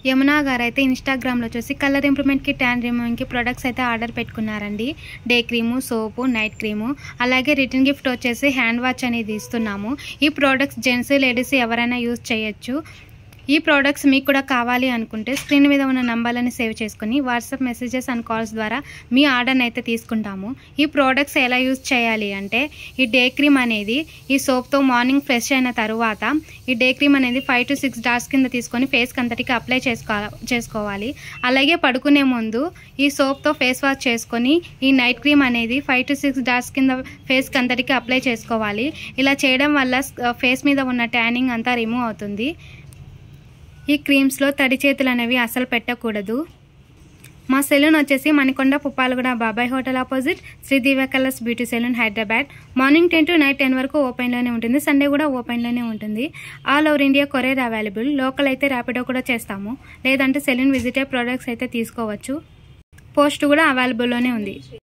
యమునా గారు అయితే ఇన్స్టాగ్రామ్లో చూసి కలర్ ఇంప్రూవ్మెంట్కి ట్యాన్ రిమూవింగ్కి ప్రొడక్ట్స్ అయితే ఆర్డర్ పెట్టుకున్నారండి. డే క్రీము, సోపు, నైట్ క్రీము, అలాగే రిటర్న్ గిఫ్ట్ వచ్చేసి హ్యాండ్ వాచ్ అనేది ఇస్తున్నాము. ఈ ప్రోడక్ట్స్ జెంట్స్ లేడీస్ ఎవరైనా యూజ్ చేయొచ్చు. ఈ ప్రోడక్ట్స్ మీకు కూడా కావాలి అనుకుంటే స్క్రీన్ మీద ఉన్న నంబర్లని సేవ్ చేసుకుని వాట్సాప్ మెసేజెస్ అండ్ కాల్స్ ద్వారా మీ ఆర్డర్ని అయితే తీసుకుంటాము. ఈ ప్రోడక్ట్స్ ఎలా యూజ్ చేయాలి అంటే, ఈ డే క్రీమ్ అనేది ఈ సోప్తో మార్నింగ్ ఫ్రెష్ అయిన తర్వాత ఈ డే క్రీమ్ అనేది 5 to 6 డాట్స్ కింద తీసుకొని ఫేస్కి అంతటికి అప్లై చేసుకోవాలి. అలాగే పడుకునే ముందు ఈ సోప్తో ఫేస్ వాష్ చేసుకొని ఈ నైట్ క్రీమ్ అనేది 5 to 6 డాట్స్ కింద ఫేస్కి అంతటికి అప్లై చేసుకోవాలి. ఇలా చేయడం వల్ల ఫేస్ మీద ఉన్న ట్యానింగ్ అంతా రిమూవ్ అవుతుంది. ఈ క్రీమ్స్లో తడి చేతులు అనేవి అసలు పెట్టకూడదు. మా సెలూన్ వచ్చేసి Manikonda Puppalaguda Babai hotel opposite Sri Divya colours beauty salon Hyderabad. Morning 10 to night 10 వరకు ఓపెన్లోనే ఉంటుంది. సండే కూడా ఓపెన్లోనే ఉంటుంది. All over India courier available. Local అయితే ర్యాపిడో కూడా చేస్తాము. లేదంటే సెలూన్ విజిటే ప్రోడక్ట్స్ అయితే తీసుకోవచ్చు. పోస్ట్ కూడా అవైలబుల్లోనే ఉంది.